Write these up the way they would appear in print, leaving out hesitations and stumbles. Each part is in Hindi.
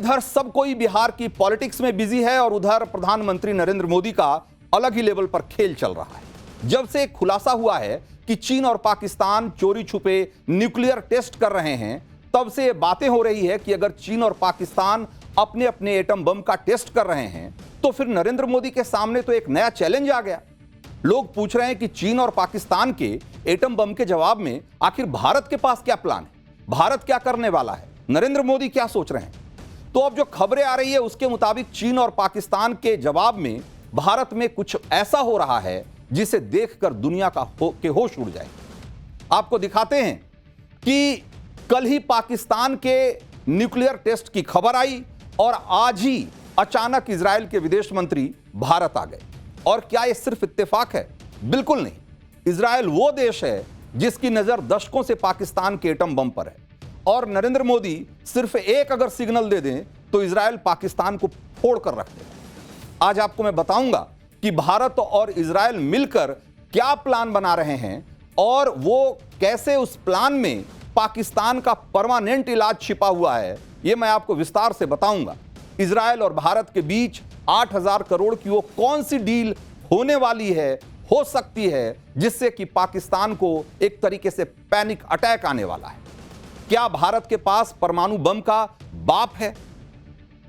इधर सब कोई बिहार की पॉलिटिक्स में बिजी है और उधर प्रधानमंत्री नरेंद्र मोदी का अलग ही लेवल पर खेल चल रहा है। जब से खुलासा हुआ है कि चीन और पाकिस्तान चोरी छुपे न्यूक्लियर टेस्ट कर रहे हैं, तब से बातें हो रही है कि अगर चीन और पाकिस्तान अपने अपने एटम बम का टेस्ट कर रहे हैं तो फिर नरेंद्र मोदी के सामने तो एक नया चैलेंज आ गया। लोग पूछ रहे हैं कि चीन और पाकिस्तान के एटम बम के जवाब में आखिर भारत के पास क्या प्लान है, भारत क्या करने वाला है, नरेंद्र मोदी क्या सोच रहे हैं। तो अब जो खबरें आ रही है उसके मुताबिक चीन और पाकिस्तान के जवाब में भारत में कुछ ऐसा हो रहा है जिसे देखकर दुनिया का होश उड़ जाए। आपको दिखाते हैं कि कल ही पाकिस्तान के न्यूक्लियर टेस्ट की खबर आई और आज ही अचानक इजराइल के विदेश मंत्री भारत आ गए। और क्या यह सिर्फ इत्तेफाक है? बिल्कुल नहीं। इजराइल वो देश है जिसकी नजर दशकों से पाकिस्तान के एटम बम पर है और नरेंद्र मोदी सिर्फ एक अगर सिग्नल दे दें तो इजराइल पाकिस्तान को फोड़ कर रख देगा। आज आपको मैं बताऊंगा कि भारत और इजराइल मिलकर क्या प्लान बना रहे हैं और वो कैसे उस प्लान में पाकिस्तान का परमानेंट इलाज छिपा हुआ है, यह मैं आपको विस्तार से बताऊंगा। इजराइल और भारत के बीच 8,000 करोड़ की वो कौन सी डील होने वाली है, हो सकती है, जिससे कि पाकिस्तान को एक तरीके से पैनिक अटैक आने वाला है। क्या भारत के पास परमाणु बम का बाप है?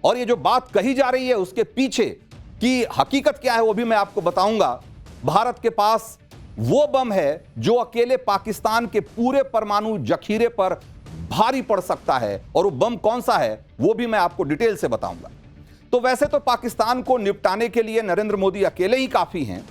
और ये जो बात कही जा रही है उसके पीछे की हकीकत क्या है वो भी मैं आपको बताऊंगा। भारत के पास वो बम है जो अकेले पाकिस्तान के पूरे परमाणु जखीरे पर भारी पड़ सकता है और वो बम कौन सा है वो भी मैं आपको डिटेल से बताऊंगा। तो वैसे तो पाकिस्तान को निपटाने के लिए नरेंद्र मोदी अकेले ही काफी हैं,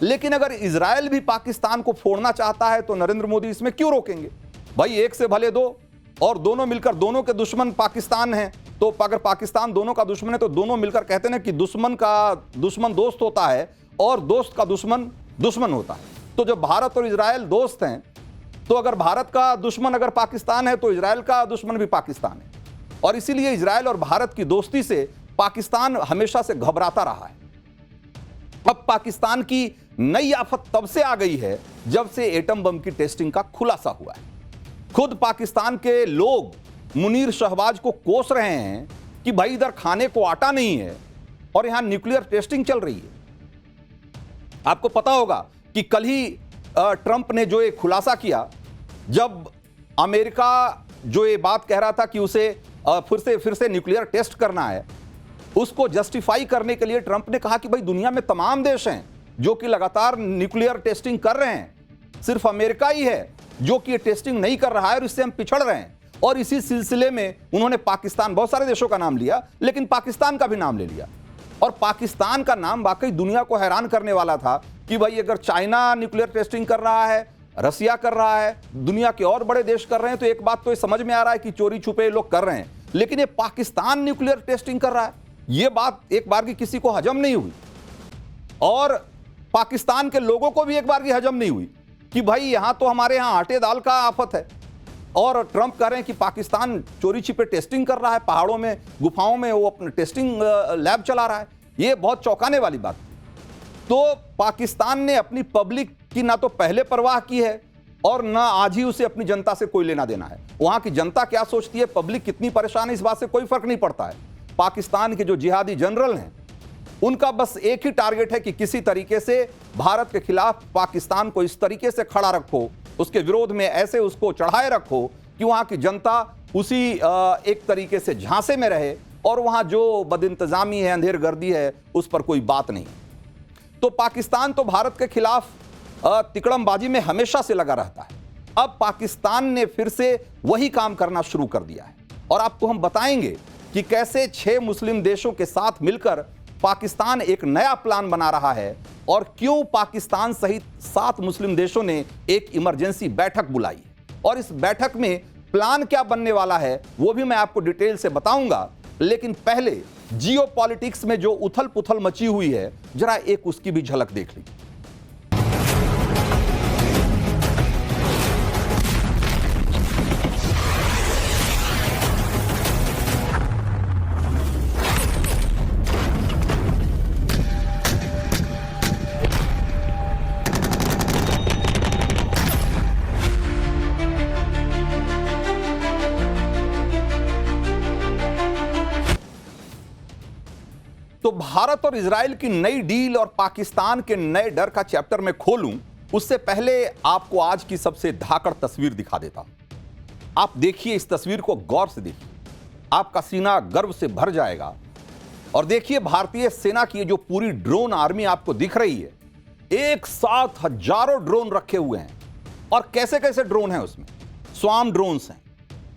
लेकिन अगर इजराइल भी पाकिस्तान को फोड़ना चाहता है तो नरेंद्र मोदी इसमें क्यों रोकेंगे? भाई एक से भले दो, और दोनों मिलकर दोनों के दुश्मन पाकिस्तान है, तो अगर पाकिस्तान दोनों का दुश्मन है तो दोनों मिलकर कहते हैं कि दुश्मन का दुश्मन दोस्त होता है और दोस्त का दुश्मन दुश्मन होता है। तो जब भारत और इजराइल दोस्त हैं तो अगर भारत का दुश्मन अगर पाकिस्तान है तो इजराइल का दुश्मन भी पाकिस्तान है, और इसीलिए इजराइल और भारत की दोस्ती से पाकिस्तान हमेशा से घबराता रहा है। अब पाकिस्तान की नई आफत तब से आ गई है जब से एटम बम की टेस्टिंग का खुलासा हुआ है। खुद पाकिस्तान के लोग मुनीर शहबाज को कोस रहे हैं कि भाई इधर खाने को आटा नहीं है और यहां न्यूक्लियर टेस्टिंग चल रही है। आपको पता होगा कि कल ही ट्रंप ने जो ये खुलासा किया, जब अमेरिका जो ये बात कह रहा था कि उसे फिर से न्यूक्लियर टेस्ट करना है, उसको जस्टिफाई करने के लिए ट्रंप ने कहा कि भाई दुनिया में तमाम देश हैं जो कि लगातार न्यूक्लियर टेस्टिंग कर रहे हैं, सिर्फ अमेरिका ही है जो कि ये टेस्टिंग नहीं कर रहा है और इससे हम पिछड़ रहे हैं। और इसी सिलसिले में उन्होंने पाकिस्तान, बहुत सारे देशों का नाम लिया लेकिन पाकिस्तान का भी नाम ले लिया। और पाकिस्तान का नाम वाकई दुनिया को हैरान करने वाला था कि भाई अगर चाइना न्यूक्लियर टेस्टिंग कर रहा है, रसिया कर रहा है, दुनिया के और बड़े देश कर रहे हैं, तो एक बात तो ये समझ में आ रहा है कि चोरी छुपे लोग कर रहे हैं, लेकिन ये पाकिस्तान न्यूक्लियर टेस्टिंग कर रहा है, ये बात एक बार की किसी को हजम नहीं हुई। और पाकिस्तान के लोगों को भी एक बार की हजम नहीं हुई कि भाई यहां तो हमारे यहां आटे दाल का आफत है और ट्रंप कह रहे हैं कि पाकिस्तान चोरी छिपे टेस्टिंग कर रहा है, पहाड़ों में गुफाओं में वो अपने टेस्टिंग लैब चला रहा है। ये बहुत चौंकाने वाली बात। तो पाकिस्तान ने अपनी पब्लिक की ना तो पहले परवाह की है और ना आज ही उसे अपनी जनता से कोई लेना देना है। वहां की जनता क्या सोचती है, पब्लिक कितनी परेशान है, इस बात से कोई फर्क नहीं पड़ता है। पाकिस्तान के जो जिहादी जनरल हैं उनका बस एक ही टारगेट है कि किसी तरीके से भारत के खिलाफ पाकिस्तान को इस तरीके से खड़ा रखो, उसके विरोध में ऐसे उसको चढ़ाए रखो कि वहां की जनता उसी एक तरीके से झांसे में रहे और वहां जो बदइंतजामी है, अंधेरगर्दी है, उस पर कोई बात नहीं। तो पाकिस्तान तो भारत के खिलाफ तिकड़मबाजी में हमेशा से लगा रहता है। अब पाकिस्तान ने फिर से वही काम करना शुरू कर दिया है और आपको हम बताएंगे कि कैसे 6 मुस्लिम देशों के साथ मिलकर पाकिस्तान एक नया प्लान बना रहा है और क्यों पाकिस्तान सहित 7 मुस्लिम देशों ने एक इमरजेंसी बैठक बुलाई और इस बैठक में प्लान क्या बनने वाला है वो भी मैं आपको डिटेल से बताऊंगा। लेकिन पहले जियोपॉलिटिक्स में जो उथल पुथल मची हुई है, जरा एक उसकी भी झलक देख लीजिए। तो भारत और इजराइल की नई डील और पाकिस्तान के नए डर का चैप्टर मैं खोलूं उससे पहले आपको आज की सबसे धाकड़ तस्वीर दिखा देता हूं। आप देखिए, इस तस्वीर को गौर से देखिए, आपका सीना गर्व से भर जाएगा। और देखिए भारतीय सेना की जो पूरी ड्रोन आर्मी आपको दिख रही है, एक साथ हजारों ड्रोन रखे हुए हैं। और कैसे कैसे ड्रोन हैं उसमें, स्वाम ड्रोन्स हैं,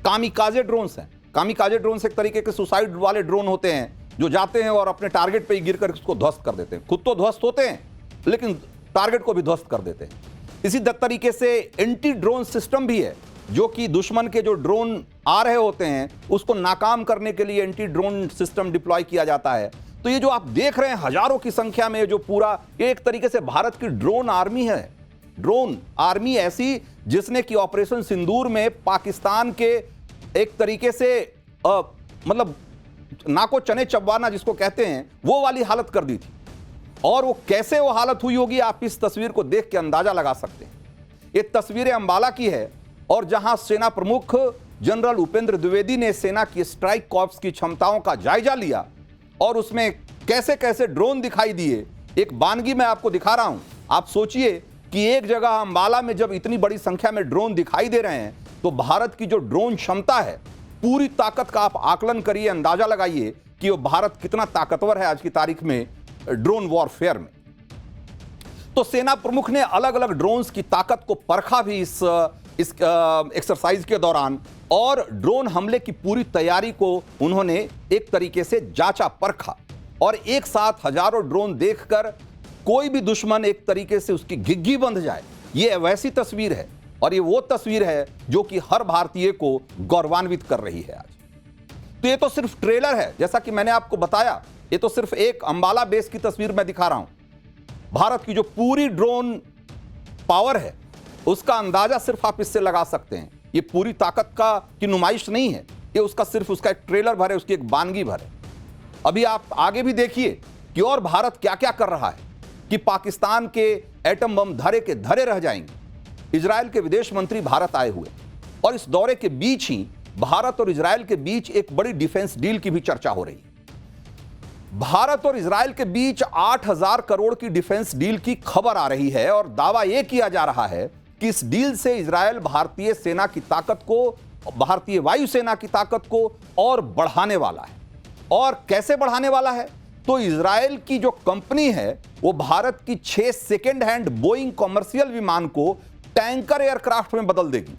कामिकाजे ड्रोन्स हैं। कामिकाजे ड्रोन्स एक तरीके के सुसाइड वाले ड्रोन होते हैं जो जाते हैं और अपने टारगेट पे ही गिर कर उसको ध्वस्त कर देते हैं। खुद तो ध्वस्त होते हैं लेकिन टारगेट को भी ध्वस्त कर देते हैं। इसी तरीके से एंटी ड्रोन सिस्टम भी है जो कि दुश्मन के जो ड्रोन आ रहे होते हैं उसको नाकाम करने के लिए एंटी ड्रोन सिस्टम डिप्लॉय किया जाता है। तो ये जो आप देख रहे हैं हजारों की संख्या में जो पूरा एक तरीके से भारत की ड्रोन आर्मी है। ड्रोन आर्मी ऐसी जिसने कि ऑपरेशन सिंदूर में पाकिस्तान के एक तरीके से मतलब नाको चने चबवाना जिसको कहते हैं वो वाली हालत कर दी थी। और वो कैसे वो हालत हुई होगी आप इस तस्वीर को देख के अंदाजा लगा सकते हैं। ये तस्वीरें अंबाला की है और जहां सेना प्रमुख जनरल उपेंद्र द्विवेदी ने सेना की स्ट्राइक कॉर्प्स की क्षमताओं का जायजा लिया और उसमें कैसे कैसे ड्रोन दिखाई दिए। एक बानगी मैं आपको दिखा रहा हूं। आप सोचिए कि एक जगह अंबाला में जब इतनी बड़ी संख्या में ड्रोन दिखाई दे रहे हैं तो भारत की जो ड्रोन क्षमता है, पूरी ताकत का आप आकलन करिए, अंदाजा लगाइए कि वो भारत कितना ताकतवर है आज की तारीख में ड्रोन वॉरफेयर में। तो सेना प्रमुख ने अलग अलग ड्रोन्स की ताकत को परखा भी इस एक्सरसाइज के दौरान और ड्रोन हमले की पूरी तैयारी को उन्होंने एक तरीके से जांचा परखा। और एक साथ हजारों ड्रोन देखकर कोई भी दुश्मन एक तरीके से उसकी घिघी बंध जाए, ये वैसी तस्वीर है। और ये वो तस्वीर है जो कि हर भारतीय को गौरवान्वित कर रही है आज। तो ये तो सिर्फ ट्रेलर है, जैसा कि मैंने आपको बताया, ये तो सिर्फ एक अंबाला बेस की तस्वीर मैं दिखा रहा हूं। भारत की जो पूरी ड्रोन पावर है उसका अंदाजा सिर्फ आप इससे लगा सकते हैं। ये पूरी ताकत की नुमाइश नहीं है, ये सिर्फ उसका एक ट्रेलर भर है, उसकी एक बानगी भर है। अभी आप आगे भी देखिए कि और भारत क्या क्या कर रहा है कि पाकिस्तान के एटम बम धरे के धरे रह जाएंगे। इजराइल के विदेश मंत्री भारत आए हुए और इस दौरे के बीच ही भारत और इजराइल के बीच एक बड़ी डिफेंस डील की भी चर्चा हो रही है। भारत और इजराइल के बीच 8,000 करोड़ की डिफेंस डील की खबर आ रही है और दावा यह किया जा रहा है कि इस डील से इजराइल भारतीय सेना की ताकत को, भारतीय वायुसेना की ताकत को और बढ़ाने वाला है। और कैसे बढ़ाने वाला है? तो इजराइल की जो कंपनी है वो भारत की 6 सेकेंड हैंड बोइंग कॉमर्शियल विमान को टैंकर एयरक्राफ्ट में बदल देगी।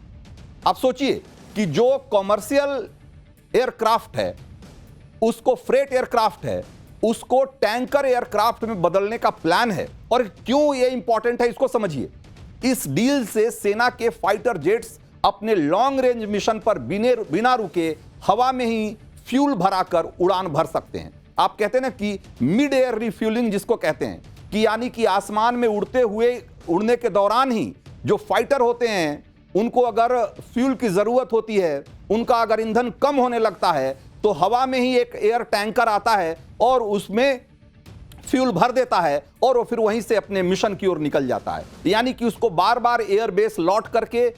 आप सोचिए कि जो कॉमर्शियल एयरक्राफ्ट है, उसको फ्रेट एयरक्राफ्ट है, उसको टैंकर एयरक्राफ्ट में बदलने का प्लान है। और क्यों यह इंपॉर्टेंट है इसको समझिए। इस डील से सेना के फाइटर जेट्स अपने लॉन्ग रेंज मिशन पर बिना रुके हवा में ही फ्यूल भराकर उड़ान भर सकते हैं। आप कहते हैं ना कि मिड एयर रिफ्यूलिंग जिसको कहते हैं, कि यानी कि आसमान में उड़ने के दौरान ही जो फाइटर होते हैं उनको अगर फ्यूल की जरूरत होती है, उनका अगर ईंधन कम होने लगता है तो हवा में ही एक एयर टैंकर आता है और उसमें फ्यूल भर देता है और वो फिर वहीं से अपने मिशन की ओर निकल जाता है। यानी कि उसको बार बार एयर बेस लौट करके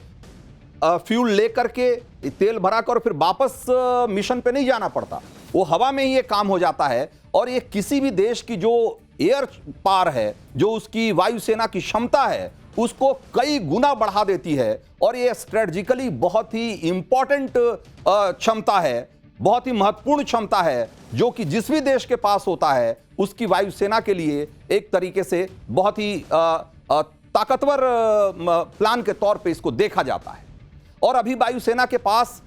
फ्यूल ले करके तेल भरा कर फिर वापस मिशन पे नहीं जाना पड़ता, वो हवा में ही ये काम हो जाता है। और ये किसी भी देश की जो एयर पार है, जो उसकी वायुसेना की क्षमता है, उसको कई गुना बढ़ा देती है। और ये स्ट्रेटजिकली बहुत ही इंपॉर्टेंट क्षमता है, बहुत ही महत्वपूर्ण क्षमता है, जो कि जिस भी देश के पास होता है उसकी वायुसेना के लिए एक तरीके से बहुत ही ताकतवर प्लान के तौर पे इसको देखा जाता है। और अभी वायुसेना के पास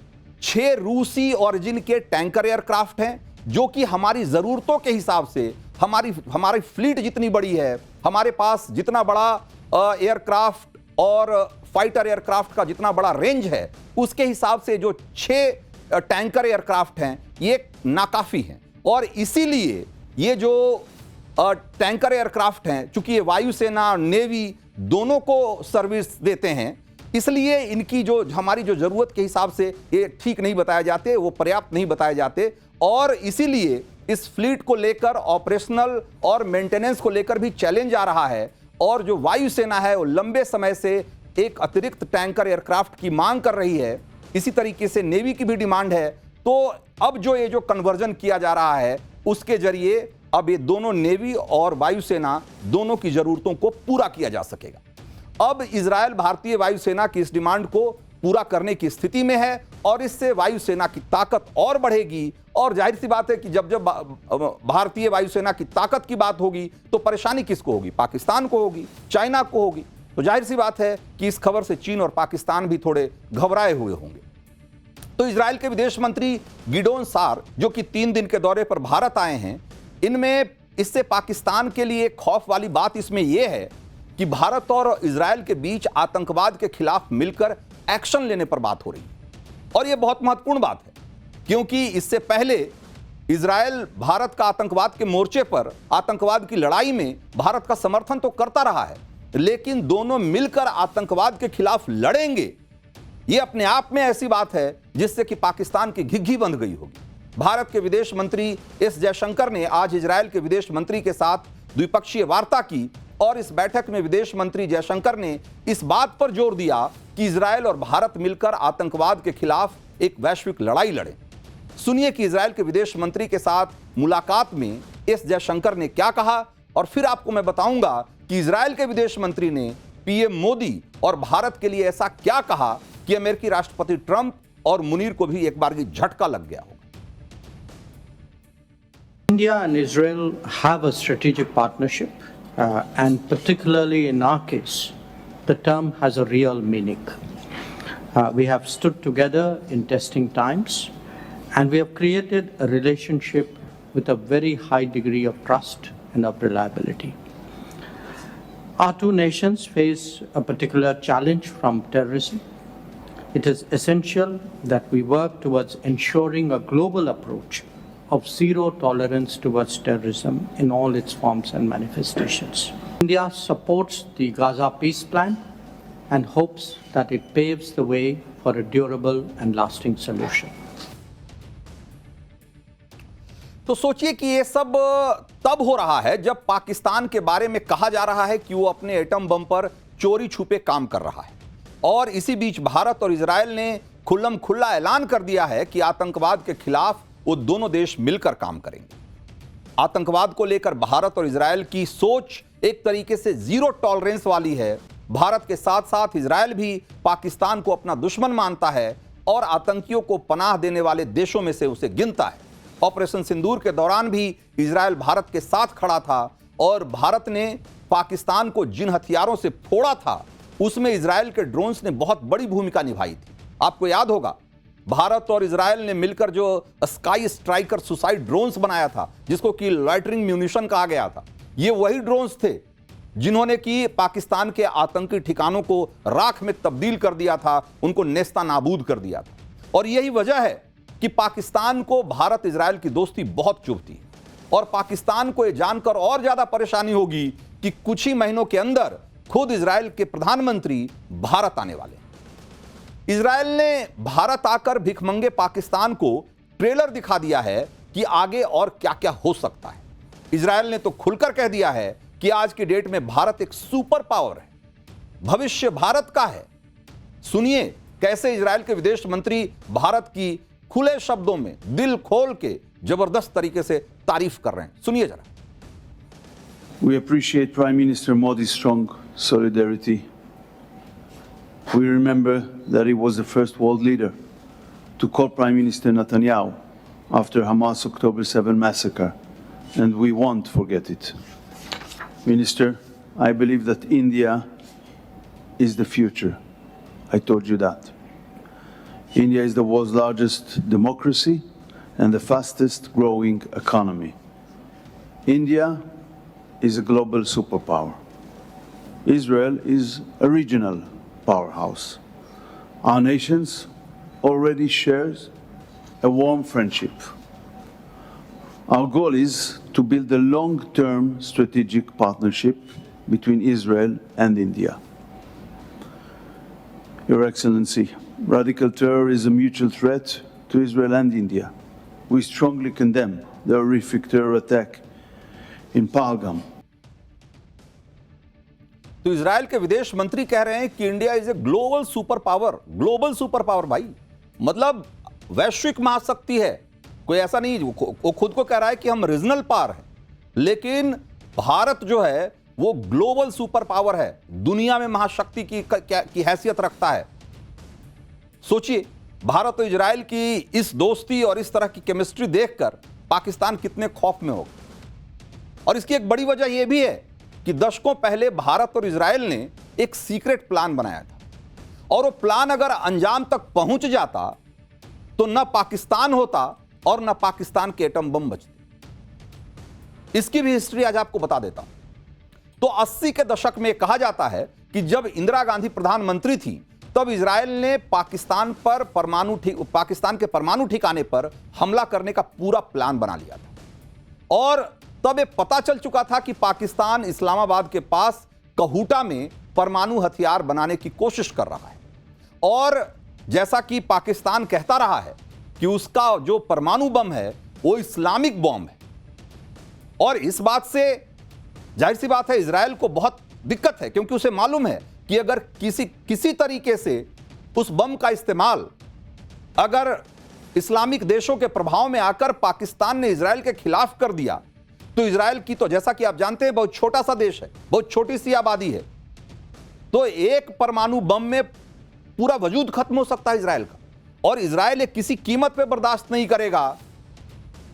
6 रूसी ओरिजिन के टैंकर एयरक्राफ्ट हैं जो कि हमारी जरूरतों के हिसाब से हमारी फ्लीट जितनी बड़ी है, हमारे पास जितना बड़ा एयरक्राफ्ट और फाइटर एयरक्राफ्ट का जितना बड़ा रेंज है, उसके हिसाब से जो 6 टैंकर एयरक्राफ्ट हैं ये नाकाफी हैं। और इसीलिए ये जो टैंकर एयरक्राफ्ट हैं, चूंकि ये वायुसेना नेवी दोनों को सर्विस देते हैं, इसलिए इनकी हमारी जो जरूरत के हिसाब से ये ठीक नहीं बताए जाते, वो पर्याप्त नहीं बताए जाते। और इसीलिए इस फ्लीट को लेकर ऑपरेशनल और मेंटेनेंस को लेकर भी चैलेंज आ रहा है। और जो वायुसेना है वो लंबे समय से एक अतिरिक्त टैंकर एयरक्राफ्ट की मांग कर रही है। इसी तरीके से नेवी की भी डिमांड है। तो अब जो ये कन्वर्जन किया जा रहा है उसके जरिए अब ये दोनों नेवी और वायुसेना दोनों की जरूरतों को पूरा किया जा सकेगा। अब इजरायल भारतीय वायुसेना की इस डिमांड को पूरा करने की स्थिति में है और इससे वायुसेना की ताकत और बढ़ेगी। और जाहिर सी बात है कि जब जब भारतीय वायुसेना की ताकत की बात होगी तो परेशानी किसको होगी? पाकिस्तान को होगी, चाइना को होगी। तो जाहिर सी बात है कि इस खबर से चीन और पाकिस्तान भी थोड़े घबराए हुए होंगे। तो इजरायल के विदेश मंत्री गिडोन सार, जो कि 3 दिन के दौरे पर भारत आए हैं, इनमें इससे पाकिस्तान के लिए खौफ वाली बात इसमें यह है कि भारत और इजरायल के बीच आतंकवाद के खिलाफ मिलकर एक्शन लेने पर बात हो रही है। और यह बहुत महत्वपूर्ण बात है क्योंकि इससे पहले इजरायल भारत का आतंकवाद के मोर्चे पर, आतंकवाद की लड़ाई में भारत का समर्थन तो करता रहा है, लेकिन दोनों मिलकर आतंकवाद के खिलाफ लड़ेंगे, यह अपने आप में ऐसी बात है जिससे कि पाकिस्तान की घिघी बंध गई होगी। भारत के विदेश मंत्री एस जयशंकर ने आज इजरायल के विदेश मंत्री के साथ द्विपक्षीय वार्ता की और इस बैठक में विदेश मंत्री जयशंकर ने इस बात पर जोर दिया कि इजरायल और भारत मिलकर आतंकवाद के खिलाफ एक वैश्विक लड़ाई लड़ें। सुनिए कि इजरायल के विदेश मंत्री के साथ मुलाकात में एस जयशंकर ने क्या कहा और फिर आपको मैं बताऊंगा कि इजरायल के विदेश मंत्री ने पीएम मोदी और भारत के लिए ऐसा क्या कहा कि अमेरिकी राष्ट्रपति ट्रंप और मुनीर को भी एक बार की झटका लग गया होगा। India and Israel have a strategic partnership, and particularly in our case, the term has a real meaning. We have stood together in testing times, and we have created a relationship with a very high degree of trust and of reliability. Our two nations face a particular challenge from terrorism. It is essential that we work towards ensuring a global approach of zero tolerance towards terrorism in all its forms and manifestations. India supports the Gaza peace plan and hopes that it paves the way for a durable and lasting solution. तो सोचिए कि ये सब तब हो रहा है जब पाकिस्तान के बारे में कहा जा रहा है कि वो अपने एटम बम पर चोरी छुपे काम कर रहा है, और इसी बीच भारत और इजरायल ने खुल्लम खुल्ला ऐलान कर दिया है कि आतंकवाद के खिलाफ वो दोनों देश मिलकर काम करेंगे। आतंकवाद को लेकर भारत और इजरायल की सोच एक तरीके से जीरो टॉलरेंस वाली है। भारत के साथ साथ इजरायल भी पाकिस्तान को अपना दुश्मन मानता है और आतंकियों को पनाह देने वाले देशों में से उसे गिनता है। ऑपरेशन सिंदूर के दौरान भी इजरायल भारत के साथ खड़ा था और भारत ने पाकिस्तान को जिन हथियारों से फोड़ा था उसमें इजरायल के ड्रोन्स ने बहुत बड़ी भूमिका निभाई थी। आपको याद होगा, भारत और इजरायल ने मिलकर जो स्काई स्ट्राइकर सुसाइड ड्रोन्स बनाया था, जिसको कि लॉइटरिंग म्यूनिशन कहा गया था, ये वही ड्रोन्स थे जिन्होंने कि पाकिस्तान के आतंकी ठिकानों को राख में तब्दील कर दिया था, उनको नेस्ता नाबूद कर दिया था। और यही वजह है कि पाकिस्तान को भारत इजरायल की दोस्ती बहुत चुभती है और पाकिस्तान को यह जानकर और ज्यादा परेशानी होगी कि कुछ ही महीनों के अंदर खुद इजरायल के प्रधानमंत्री भारत आने वाले हैं। इजरायल ने भारत आकर भिखमंगे पाकिस्तान को ट्रेलर दिखा दिया है कि आगे और क्या क्या हो सकता है। इजरायल ने तो खुलकर कह दिया है कि आज की डेट में भारत एक सुपर पावर है, भविष्य भारत का है। सुनिए कैसे इजरायल के विदेश मंत्री भारत की खुले शब्दों में दिल खोल के जबरदस्त तरीके से तारीफ कर रहे हैं। सुनिए जरा। We appreciate Prime Minister Modi's strong solidarity. We remember that he was the first world leader to call Prime Minister Netanyahu after Hamas October 7 massacre, and we won't forget it. Minister, I believe that India is the future. I told you that. India is the world's largest democracy and the fastest growing economy. India is a global superpower. Israel is a regional powerhouse. Our nations already shares a warm friendship. Our goal is to build a long-term strategic partnership between Israel and India. Your Excellency, radical terror is a mutual threat to Israel and India. We strongly condemn the horrific terror attack in Pahalgam. तो इजरायल के विदेश मंत्री कह रहे हैं कि India is a global super power. Global super power भाई, मतलब वैश्विक महाशक्ति है। कोई ऐसा नहीं, वो खुद को कह रहा है कि हम रीजनल पावर हैं। लेकिन भारत जो है वो ग्लोबल सुपर पावर है, दुनिया में महाशक्ति की हैसियत रखता है। सोचिए, भारत और इजराइल की इस दोस्ती और इस तरह की केमिस्ट्री देखकर पाकिस्तान कितने खौफ में होगा। और इसकी एक बड़ी वजह यह भी है कि दशकों पहले भारत और इजराइल ने एक सीक्रेट प्लान बनाया था, और वो प्लान अगर अंजाम तक पहुंच जाता तो न पाकिस्तान होता और न पाकिस्तान के एटम बम बचते। इसकी भी हिस्ट्री आज आपको बता देता हूं। तो 80 के दशक में कहा जाता है कि जब इंदिरा गांधी प्रधानमंत्री थी तब इजराइल ने पाकिस्तान के परमाणु ठिकाने पर हमला करने का पूरा प्लान बना लिया था। और तब ये पता चल चुका था कि पाकिस्तान इस्लामाबाद के पास कहूटा में परमाणु हथियार बनाने की कोशिश कर रहा है। और जैसा कि पाकिस्तान कहता रहा है कि उसका जो परमाणु बम है वो इस्लामिक बम है। और इस बात से जाहिर सी बात है इजराइल को बहुत दिक्कत है, क्योंकि उसे मालूम है कि अगर किसी तरीके से उस बम का इस्तेमाल अगर इस्लामिक देशों के प्रभाव में आकर पाकिस्तान ने इजराइल के खिलाफ कर दिया तो इजराइल की, तो जैसा कि आप जानते हैं, बहुत छोटा सा देश है, बहुत छोटी सी आबादी है, तो एक परमाणु बम में पूरा वजूद खत्म हो सकता है इजराइल का। और इजराइल किसी कीमत पे बर्दाश्त नहीं करेगा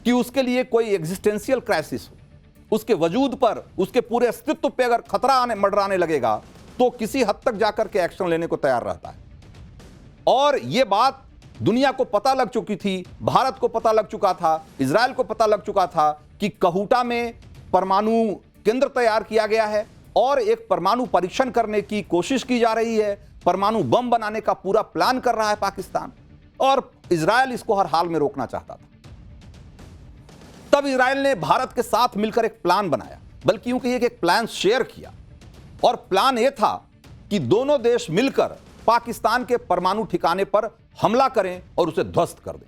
कि उसके लिए कोई एग्जिस्टेंशियल क्राइसिस हो, उसके वजूद पर, उसके पूरे अस्तित्व पे अगर खतरा मंडराने लगेगा तो किसी हद तक जाकर के एक्शन लेने को तैयार रहता है। और यह बात दुनिया को पता लग चुकी थी, भारत को पता लग चुका था, इजराइल को पता लग चुका था कि कहूटा में परमाणु केंद्र तैयार किया गया है और एक परमाणु परीक्षण करने की कोशिश की जा रही है, परमाणु बम बनाने का पूरा प्लान कर रहा है पाकिस्तान, और इजराइल इसको हर हाल में रोकना चाहता था। तब इजराइल ने भारत के साथ मिलकर एक प्लान बनाया, बल्कि यूं कहिए कि एक प्लान शेयर किया। और प्लान यह था कि दोनों देश मिलकर पाकिस्तान के परमाणु ठिकाने पर हमला करें और उसे ध्वस्त कर दें।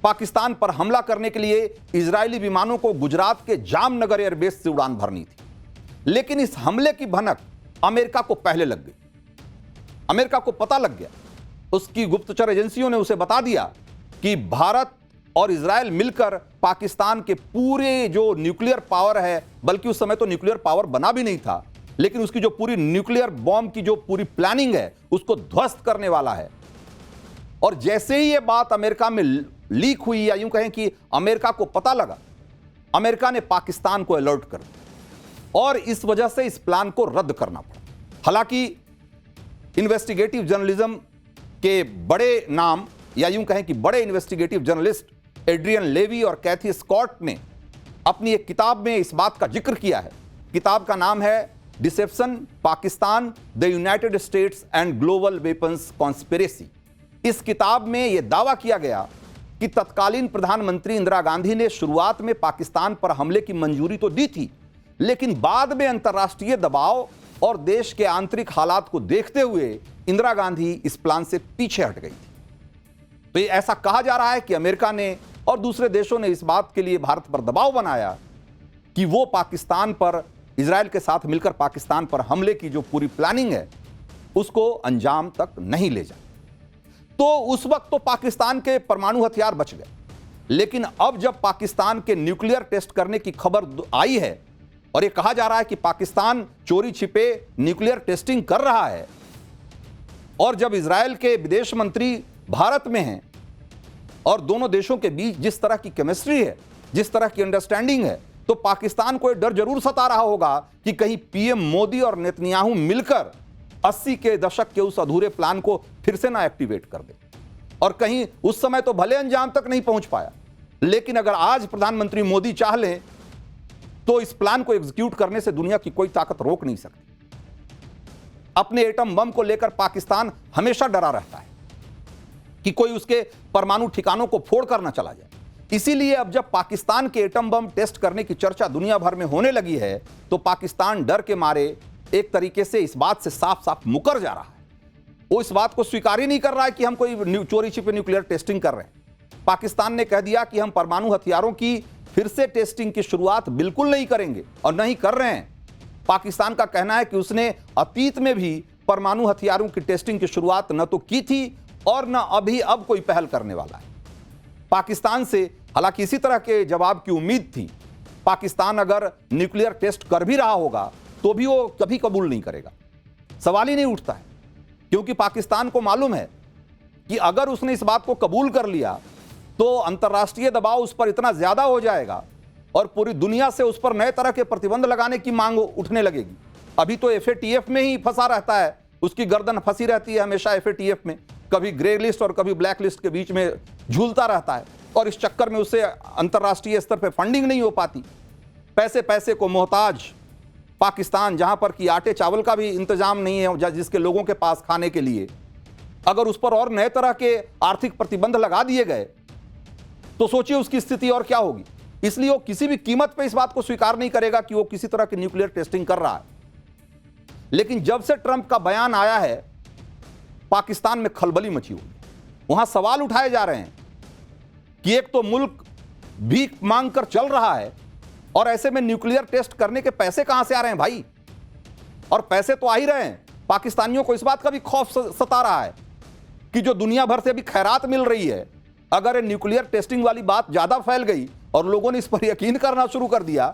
पाकिस्तान पर हमला करने के लिए इजरायली विमानों को गुजरात के जामनगर एयरबेस से उड़ान भरनी थी, लेकिन इस हमले की भनक अमेरिका को पहले लग गई। अमेरिका को पता लग गया, उसकी गुप्तचर एजेंसियों ने उसे बता दिया कि भारत और इजराइल मिलकर पाकिस्तान के पूरे जो न्यूक्लियर पावर है, बल्कि उस समय तो न्यूक्लियर पावर बना भी नहीं था, लेकिन उसकी जो पूरी न्यूक्लियर बॉम्ब की जो पूरी प्लानिंग है उसको ध्वस्त करने वाला है। और जैसे ही यह बात अमेरिका में लीक हुई, या यूं कहें कि अमेरिका को पता लगा, अमेरिका ने पाकिस्तान को अलर्ट कर दिया और इस वजह से इस प्लान को रद्द करना पड़ा। हालांकि इन्वेस्टिगेटिव जर्नलिज्म के बड़े नाम, या यूं कहें कि बड़े इन्वेस्टिगेटिव जर्नलिस्ट एड्रियन लेवी और कैथी स्कॉट ने अपनी एक किताब में इस बात का जिक्र किया है। किताब का नाम है deception, Pakistan, the United States and global weapons conspiracy. इस किताब में यह दावा किया गया कि तत्कालीन प्रधानमंत्री इंदिरा गांधी ने शुरुआत में पाकिस्तान पर हमले की मंजूरी तो दी थी, लेकिन बाद में अंतर्राष्ट्रीय दबाव और देश के आंतरिक हालात को देखते हुए इंदिरा गांधी इस प्लान से पीछे हट गई थी। तो ये ऐसा कहा जा रहा है कि अमेरिका ने और दूसरे देशों ने इस बात के लिए भारत पर दबाव बनाया कि वो पाकिस्तान पर, इजराइल के साथ मिलकर पाकिस्तान पर हमले की जो पूरी प्लानिंग है उसको अंजाम तक नहीं ले जाए। तो उस वक्त तो पाकिस्तान के परमाणु हथियार बच गए, लेकिन अब जब पाकिस्तान के न्यूक्लियर टेस्ट करने की खबर आई है और यह कहा जा रहा है कि पाकिस्तान चोरी छिपे न्यूक्लियर टेस्टिंग कर रहा है, और जब इजराइल के विदेश मंत्री भारत में हैं और दोनों देशों के बीच जिस तरह की केमिस्ट्री है, जिस तरह की अंडरस्टैंडिंग है, तो पाकिस्तान को यह डर जरूर सता रहा होगा कि कहीं पीएम मोदी और नेतन्याहू मिलकर 80 के दशक के उस अधूरे प्लान को फिर से ना एक्टिवेट कर दे। और कहीं उस समय तो भले अंजाम तक नहीं पहुंच पाया, लेकिन अगर आज प्रधानमंत्री मोदी चाह लें तो इस प्लान को एग्जीक्यूट करने से दुनिया की कोई ताकत रोक नहीं सकती। अपने एटम बम को लेकर पाकिस्तान हमेशा डरा रहता है कि कोई उसके परमाणु ठिकानों को फोड़ कर ना चला जाए। इसीलिए अब जब पाकिस्तान के एटम बम टेस्ट करने की चर्चा दुनिया भर में होने लगी है तो पाकिस्तान डर के मारे एक तरीके से इस बात से साफ साफ मुकर जा रहा है। वो इस बात को स्वीकार ही नहीं कर रहा है कि हम कोई चोरी छिपे न्यूक्लियर टेस्टिंग कर रहे हैं। पाकिस्तान ने कह दिया कि हम परमाणु हथियारों की फिर से टेस्टिंग की शुरुआत बिल्कुल नहीं करेंगे और नहीं कर रहे हैं। पाकिस्तान का कहना है कि उसने अतीत में भी परमाणु हथियारों की टेस्टिंग की शुरुआत न तो की थी और न अभी अब कोई पहल करने वाला है। पाकिस्तान से हालांकि इसी तरह के जवाब की उम्मीद थी। पाकिस्तान अगर न्यूक्लियर टेस्ट कर भी रहा होगा तो भी वो कभी कबूल नहीं करेगा। सवाल ही नहीं उठता है, क्योंकि पाकिस्तान को मालूम है कि अगर उसने इस बात को कबूल कर लिया तो अंतर्राष्ट्रीय दबाव उस पर इतना ज्यादा हो जाएगा और पूरी दुनिया से उस पर नए तरह के प्रतिबंध लगाने की मांग उठने लगेगी। अभी तो FATF में ही फंसा रहता है, उसकी गर्दन फंसी रहती है हमेशा FATF में, कभी ग्रे लिस्ट और कभी ब्लैक लिस्ट के बीच में झूलता रहता है और इस चक्कर में उससे अंतर्राष्ट्रीय स्तर पर फंडिंग नहीं हो पाती। पैसे पैसे को मोहताज पाकिस्तान, जहां पर कि आटे चावल का भी इंतजाम नहीं है जिसके लोगों के पास खाने के लिए, अगर उस पर और नए तरह के आर्थिक प्रतिबंध लगा दिए गए तो सोचिए उसकी स्थिति और क्या होगी। इसलिए वो किसी भी कीमत पे इस बात को स्वीकार नहीं करेगा कि वो किसी तरह की न्यूक्लियर टेस्टिंग कर रहा है। लेकिन जब से ट्रंप का बयान आया है, पाकिस्तान में खलबली मची हुई। वहां सवाल उठाए जा रहे हैं कि एक तो मुल्क भीख मांग कर चल रहा है और ऐसे में न्यूक्लियर टेस्ट करने के पैसे कहां से आ रहे हैं भाई? और पैसे तो आ ही रहे हैं। पाकिस्तानियों को इस बात का भी खौफ सता रहा है कि जो दुनिया भर से अभी खैरात मिल रही है, अगर ये न्यूक्लियर टेस्टिंग वाली बात ज्यादा फैल गई और लोगों ने इस पर यकीन करना शुरू कर दिया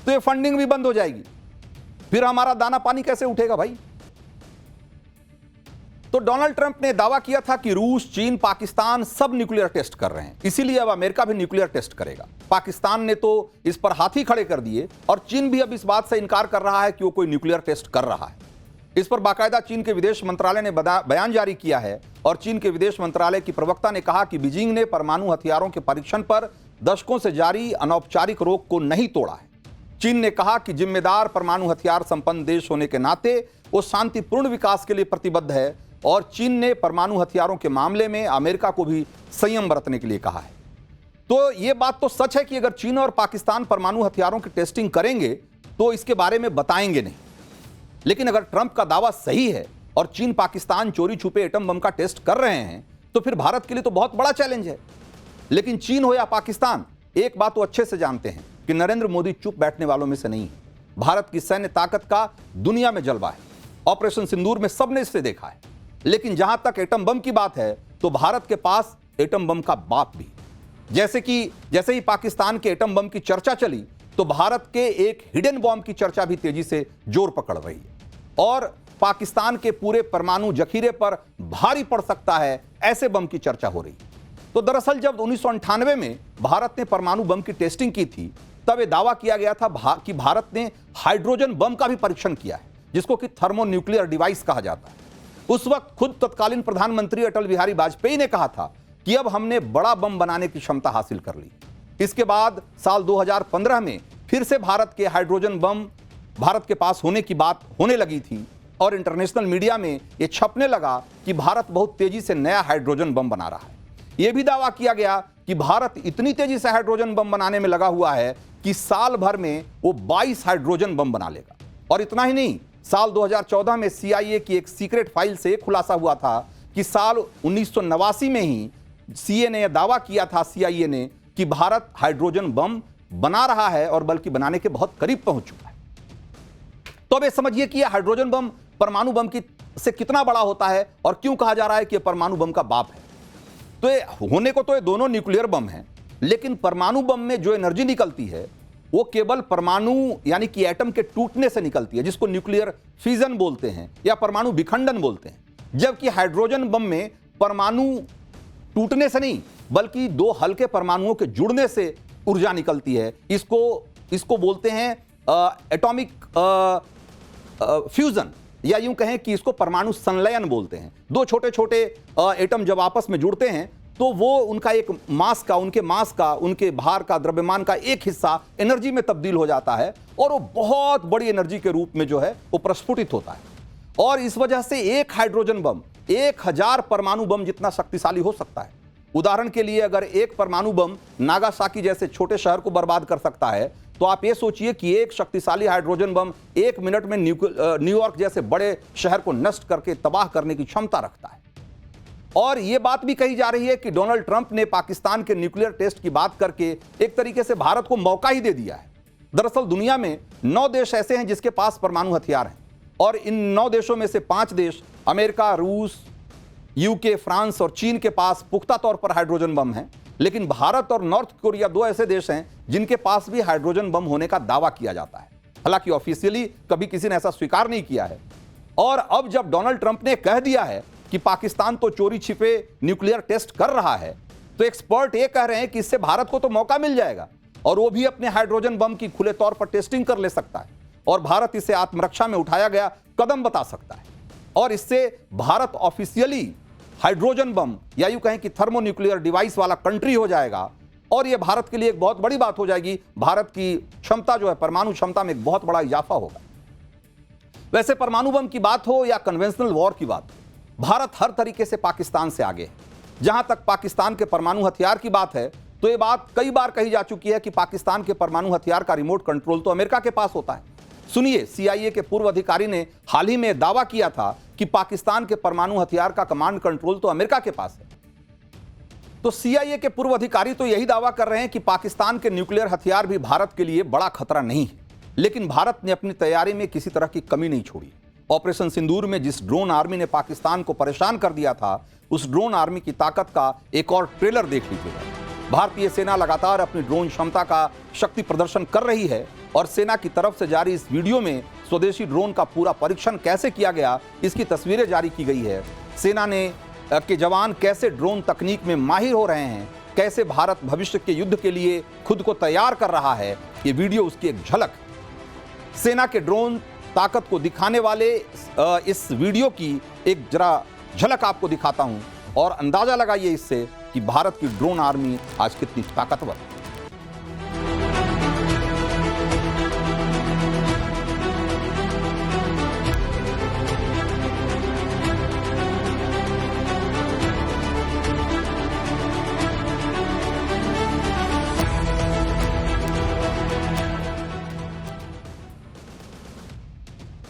तो ये फंडिंग भी बंद हो जाएगी। फिर हमारा दाना पानी कैसे उठेगा भाई? तो डोनाल्ड ट्रंप ने दावा किया था कि रूस, चीन, पाकिस्तान सब न्यूक्लियर टेस्ट कर रहे हैं, इसीलिए अब अमेरिका भी न्यूक्लियर टेस्ट करेगा। पाकिस्तान ने तो इस पर हाथ ही खड़े कर दिए और चीन भी अब इस बात से इनकार कर रहा है कि वो कोई न्यूक्लियर टेस्ट कर रहा है। इस पर बाकायदा चीन के विदेश मंत्रालय ने बयान जारी किया है और चीन के विदेश मंत्रालय की प्रवक्ता ने कहा कि बीजिंग ने परमाणु हथियारों के परीक्षण पर दशकों से जारी अनौपचारिक रोक को नहीं तोड़ा है। चीन ने कहा कि जिम्मेदार परमाणु हथियार संपन्न देश होने के नाते वो शांतिपूर्ण विकास के लिए प्रतिबद्ध है और चीन ने परमाणु हथियारों के मामले में अमेरिका को भी संयम बरतने के लिए कहा है। तो ये बात तो सच है कि अगर चीन और पाकिस्तान परमाणु हथियारों की टेस्टिंग करेंगे तो इसके बारे में बताएंगे नहीं। लेकिन अगर ट्रंप का दावा सही है और चीन पाकिस्तान चोरी छुपे एटम बम का टेस्ट कर रहे हैं तो फिर भारत के लिए तो बहुत बड़ा चैलेंज है। लेकिन चीन हो या पाकिस्तान, एक बात तो अच्छे से जानते हैं कि नरेंद्र मोदी चुप बैठने वालों में से नहीं है। भारत की सैन्य ताकत का दुनिया में जलवा है। ऑपरेशन सिंदूर में सबने इसे देखा है। लेकिन जहां तक एटम बम की बात है तो भारत के पास एटम बम का बाप भी। जैसे ही पाकिस्तान के एटम बम की चर्चा चली तो भारत के एक हिडन बॉम्ब की चर्चा भी तेजी से जोर पकड़ रही है और पाकिस्तान के पूरे परमाणु जखीरे पर भारी पड़ सकता है ऐसे बम की चर्चा हो रही है। तो दरअसल जब 1998 में भारत ने परमाणु बम की टेस्टिंग की थी तब यह दावा किया गया था कि भारत ने हाइड्रोजन बम का भी परीक्षण किया है, जिसको कि थर्मोन्यूक्लियर डिवाइस कहा जाता है। उस वक्त खुद तत्कालीन प्रधानमंत्री अटल बिहारी वाजपेयी ने कहा था कि अब हमने बड़ा बम बनाने की क्षमता हासिल कर ली। इसके बाद साल 2015 में फिर से भारत के हाइड्रोजन बम भारत के पास होने की बात होने लगी थी और इंटरनेशनल मीडिया में यह छपने लगा कि भारत बहुत तेजी से नया हाइड्रोजन बम बना रहा है। यह भी दावा किया गया कि भारत इतनी तेजी से हाइड्रोजन बम बनाने में लगा हुआ है कि साल भर में वो 22 हाइड्रोजन बम बना लेगा। और इतना ही नहीं, साल 2014 में CIA की एक सीक्रेट फाइल से खुलासा हुआ था कि साल 1989 में ही CIA ने यह दावा किया था, CIA ने, कि भारत हाइड्रोजन बम बना रहा है और बल्कि बनाने के बहुत करीब पहुंच चुका है। तो अब ये समझिए कि यह हाइड्रोजन बम परमाणु बम से कितना बड़ा होता है और क्यों कहा जा रहा है कि यह परमाणु बम का बाप है। तो ये होने को तो ये दोनों न्यूक्लियर बम हैं, लेकिन परमाणु बम में जो एनर्जी निकलती है वो केवल परमाणु यानी कि एटम के टूटने से निकलती है, जिसको न्यूक्लियर फिजन बोलते हैं या परमाणु विखंडन बोलते हैं। जबकि हाइड्रोजन बम में परमाणु टूटने से नहीं बल्कि दो हल्के परमाणुओं के जुड़ने से ऊर्जा निकलती है। इसको बोलते हैं एटॉमिक फ्यूजन, या यूं कहें कि इसको परमाणु संलयन बोलते हैं। दो छोटे छोटे एटम जब आपस में जुड़ते हैं तो वो उनका एक उनके मास का, उनके भार का, द्रव्यमान का एक हिस्सा एनर्जी में तब्दील हो जाता है और वो बहुत बड़ी एनर्जी के रूप में जो है वो प्रस्फुटित होता है। और इस वजह से एक हाइड्रोजन बम 1000 परमाणु बम जितना शक्तिशाली हो सकता है। उदाहरण के लिए अगर एक परमाणु बम नागासाकी जैसे छोटे शहर को बर्बाद कर सकता है तो आप ये सोचिए कि एक शक्तिशाली हाइड्रोजन बम 1 मिनट में न्यूयॉर्क जैसे बड़े शहर को नष्ट करके तबाह करने की क्षमता रखता है। और यह बात भी कही जा रही है कि डोनाल्ड ट्रंप ने पाकिस्तान के न्यूक्लियर टेस्ट की बात करके एक तरीके से भारत को मौका ही दे दिया है। दरअसल दुनिया में 9 देश ऐसे हैं जिसके पास परमाणु हथियार हैं और इन 9 देशों में से 5 देश अमेरिका, रूस, UK, फ्रांस और चीन के पास पुख्ता तौर पर हाइड्रोजन बम हैं। लेकिन भारत और नॉर्थ कोरिया दो ऐसे देश हैं जिनके पास भी हाइड्रोजन बम होने का दावा किया जाता है। हालांकि ऑफिशियली कभी किसी ने ऐसा स्वीकार नहीं किया है। और अब जब डोनाल्ड ट्रंप ने कह दिया है कि पाकिस्तान तो चोरी छिपे न्यूक्लियर टेस्ट कर रहा है, तो एक्सपर्ट ये कह रहे हैं कि इससे भारत को तो मौका मिल जाएगा और वो भी अपने हाइड्रोजन बम की खुले तौर पर टेस्टिंग कर ले सकता है और भारत इसे आत्मरक्षा में उठाया गया कदम बता सकता है। और इससे भारत ऑफिशियली हाइड्रोजन बम या यूं कहें कि थर्मोन्यूक्लियर डिवाइस वाला कंट्री हो जाएगा और यह भारत के लिए एक बहुत बड़ी बात हो जाएगी। भारत की क्षमता जो है, परमाणु क्षमता में एक बहुत बड़ा इजाफा होगा। वैसे परमाणु बम की बात हो या कन्वेंशनल वॉर की बात हो, भारत हर तरीके से पाकिस्तान से आगे है। जहां तक पाकिस्तान के परमाणु हथियार की बात है, तो यह बात कई बार कही जा चुकी है कि पाकिस्तान के परमाणु हथियार का रिमोट कंट्रोल तो अमेरिका के पास होता है। सुनिए, CIA के पूर्व अधिकारी ने हाल ही में दावा किया था कि पाकिस्तान के परमाणु हथियार का कमांड कंट्रोल तो अमेरिका के पास है। तो CIA के पूर्व अधिकारी तो यही दावा कर रहे हैं कि पाकिस्तान के न्यूक्लियर हथियार भी भारत के लिए बड़ा खतरा नहीं है। लेकिन भारत ने अपनी तैयारी में किसी तरह की कमी नहीं छोड़ी। ऑपरेशन सिंदूर में जिस ड्रोन आर्मी ने पाकिस्तान को परेशान कर दिया था, उस ड्रोन आर्मी की ताकत का एक और ट्रेलर देख लीजिएगा। भारतीय सेना लगातार अपनी ड्रोन क्षमता का शक्ति प्रदर्शन कर रही है और सेना की तरफ से जारी इस वीडियो में स्वदेशी ड्रोन का पूरा परीक्षण कैसे किया गया, इसकी तस्वीरें जारी की गई है। सेना के जवान कैसे ड्रोन तकनीक में माहिर हो रहे हैं, कैसे भारत भविष्य के युद्ध के लिए खुद को तैयार कर रहा है, ये वीडियो उसकी एक झलक। सेना के ड्रोन ताकत को दिखाने वाले इस वीडियो की एक जरा झलक आपको दिखाता हूं और अंदाजा लगाइए इससे कि भारत की ड्रोन आर्मी आज कितनी ताकतवर है।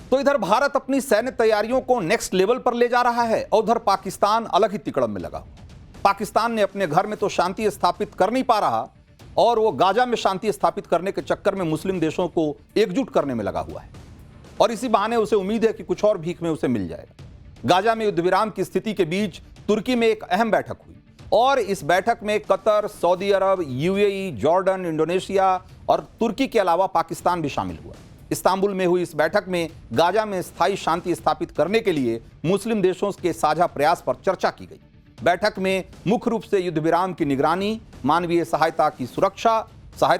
तो इधर भारत अपनी सैन्य तैयारियों को नेक्स्ट लेवल पर ले जा रहा है और उधर पाकिस्तान अलग ही तिकड़म में लगा। पाकिस्तान ने अपने घर में तो शांति स्थापित कर नहीं पा रहा और वो गाजा में शांति स्थापित करने के चक्कर में मुस्लिम देशों को एकजुट करने में लगा हुआ है और इसी बहाने उसे उम्मीद है कि कुछ और भीख में उसे मिल जाएगा। गाजा में युद्ध विराम की स्थिति के बीच तुर्की में एक अहम बैठक हुई और इस बैठक में कतर, सऊदी अरब, UAE, जॉर्डन, इंडोनेशिया और तुर्की के अलावा पाकिस्तान भी शामिल हुआ। इस्तांबुल में हुई इस बैठक में गाजा में स्थायी शांति स्थापित करने के लिए मुस्लिम देशों के साझा प्रयास पर चर्चा की गई। बैठक में मुख्य रूप से युद्ध विराम की निगरानी, मानवीय सहायता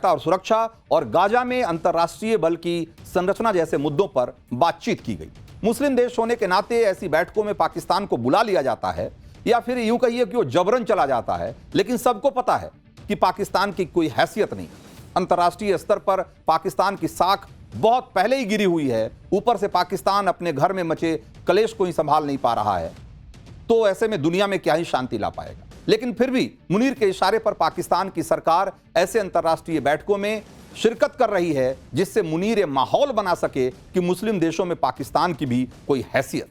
और सुरक्षा और गाजा में अंतर्राष्ट्रीय बल की संरचना जैसे मुद्दों पर बातचीत की गई। मुस्लिम देश होने के नाते ऐसी बैठकों में पाकिस्तान को बुला लिया जाता है या फिर यूं कहिए कि वो जबरन चला जाता है, लेकिन सबको पता है कि पाकिस्तान की कोई हैसियत नहीं। अंतर्राष्ट्रीय स्तर पर पाकिस्तान की साख बहुत पहले ही गिरी हुई है। ऊपर से पाकिस्तान अपने घर में मचे कलेश को ही संभाल नहीं पा रहा है, तो ऐसे में दुनिया में क्या ही शांति ला पाएगा। लेकिन फिर भी मुनीर के इशारे पर पाकिस्तान की सरकार ऐसे अंतर्राष्ट्रीय बैठकों में शिरकत कर रही है जिससे मुनीर माहौल बना सके कि मुस्लिम देशों में पाकिस्तान की भी कोई हैसियत